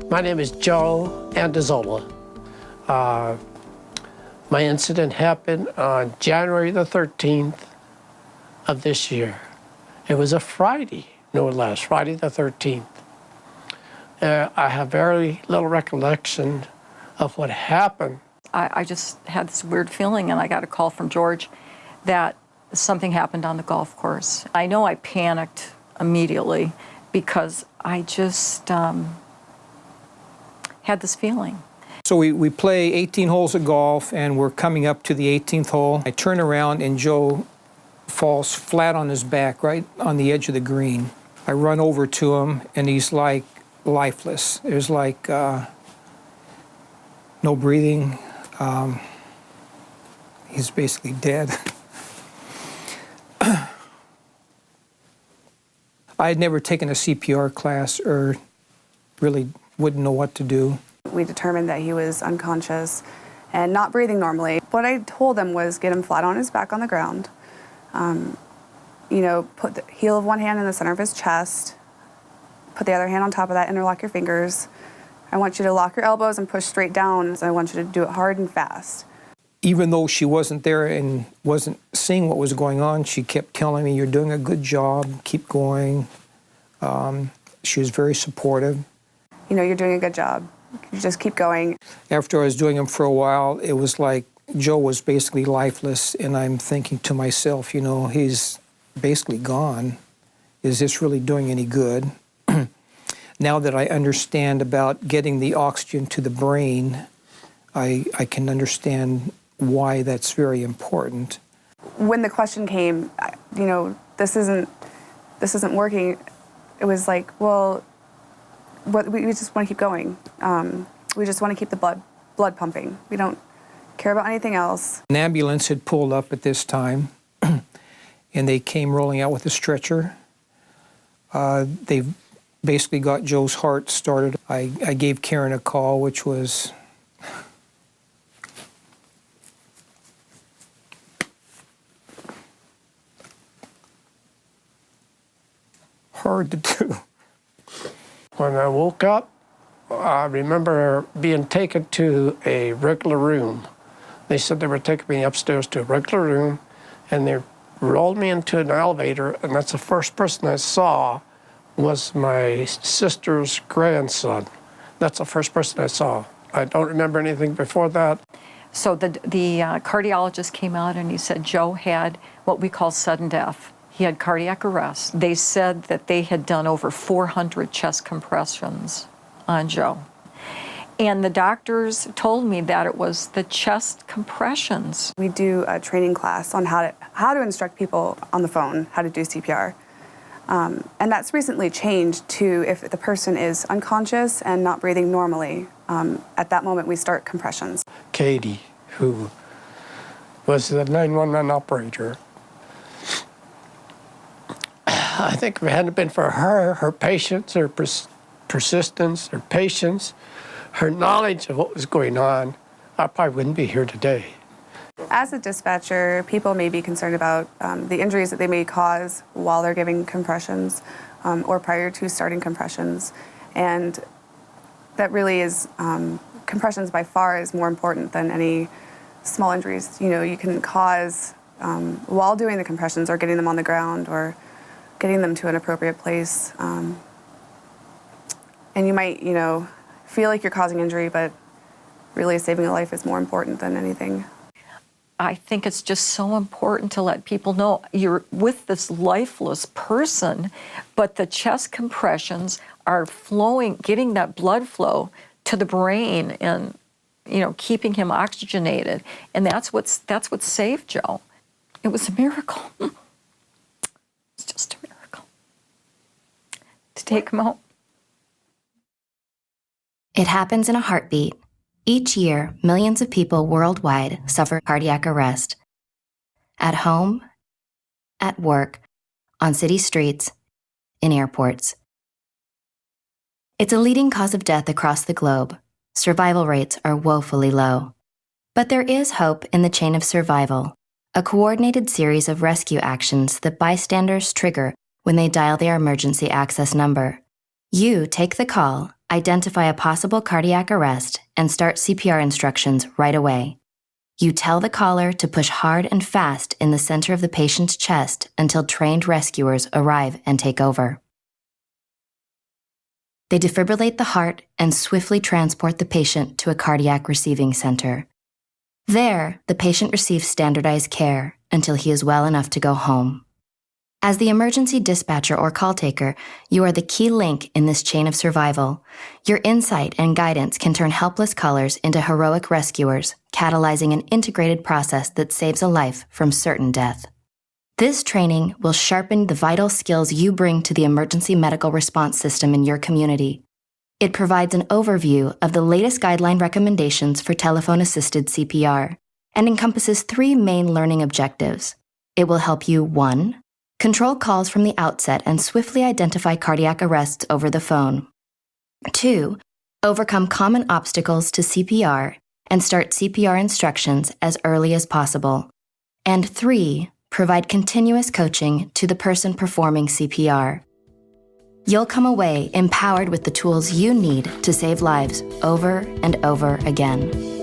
My name is Joe Andazola. My incident happened on January the 13th of this year. It was a Friday, no less, Friday the 13th. I have very little recollection of what happened. I just had this weird feeling, and I got a call from George that something happened on the golf course. I know I panicked immediately because I just had this feeling. So we play 18 holes of golf, and we're coming up to the 18th hole. I turn around, and Joe falls flat on his back right on the edge of the green. I run over to him, and he's like lifeless. There's like no breathing. He's basically dead. I had never taken a CPR class or really wouldn't know what to do. We determined that he was unconscious and not breathing normally. What I told him was get him flat on his back on the ground. Put the heel of one hand in the center of his chest, put the other hand on top of that, interlock your fingers. I want you to lock your elbows and push straight down, so I want you to do it hard and fast. Even though she wasn't there and wasn't seeing what was going on, she kept telling me, you're doing a good job, keep going. She was very supportive. You're doing a good job. You just keep going. After I was doing them for a while, it was like Joe was basically lifeless, and I'm thinking to myself, he's basically gone. Is this really doing any good? Now that I understand about getting the oxygen to the brain, I can understand why that's very important. When the question came, this isn't working, it was like, well, we just want to keep going. We just want to keep the blood pumping. We don't care about anything else. An ambulance had pulled up at this time, and they came rolling out with a stretcher. They basically got Joe's heart started. I gave Karen a call, which was hard to do. When I woke up, I remember being taken to a regular room. They said they were taking me upstairs to a regular room, and they rolled me into an elevator, and that's the first person I saw was my sister's grandson. That's the first person I saw. I don't remember anything before that. So the cardiologist came out and he said Joe had what we call sudden death. He had cardiac arrest. They said that they had done over 400 chest compressions on Joe. And the doctors told me that it was the chest compressions. We do a training class on how to instruct people on the phone how to do CPR. And that's recently changed to if the person is unconscious and not breathing normally, at that moment we start compressions. Katie, who was the 911 operator, I think if it hadn't been for her patience, her persistence, her patience, her knowledge of what was going on, I probably wouldn't be here today. As a dispatcher, people may be concerned about the injuries that they may cause while they're giving compressions or prior to starting compressions. And that really is, compressions by far is more important than any small injuries. You can cause while doing the compressions or getting them on the ground or getting them to an appropriate place. And you might, feel like you're causing injury, but really saving a life is more important than anything. I think it's just so important to let people know you're with this lifeless person, but the chest compressions are flowing, getting that blood flow to the brain and, keeping him oxygenated. And that's what saved Joe. It was a miracle. It's just a miracle to take him home. It happens in a heartbeat. Each year, millions of people worldwide suffer cardiac arrest. At home, at work, on city streets, in airports. It's a leading cause of death across the globe. Survival rates are woefully low. But there is hope in the chain of survival, a coordinated series of rescue actions that bystanders trigger when they dial their emergency access number. You take the call identify a possible cardiac arrest, and start CPR instructions right away. You tell the caller to push hard and fast in the center of the patient's chest until trained rescuers arrive and take over. They defibrillate the heart and swiftly transport the patient to a cardiac receiving center. There, the patient receives standardized care until he is well enough to go home. As the emergency dispatcher or call taker, you are the key link in this chain of survival. Your insight and guidance can turn helpless callers into heroic rescuers, catalyzing an integrated process that saves a life from certain death. This training will sharpen the vital skills you bring to the emergency medical response system in your community. It provides an overview of the latest guideline recommendations for telephone-assisted CPR and encompasses 3 main learning objectives. It will help you, 1, control calls from the outset and swiftly identify cardiac arrests over the phone. 2, overcome common obstacles to CPR and start CPR instructions as early as possible. And 3, provide continuous coaching to the person performing CPR. You'll come away empowered with the tools you need to save lives over and over again.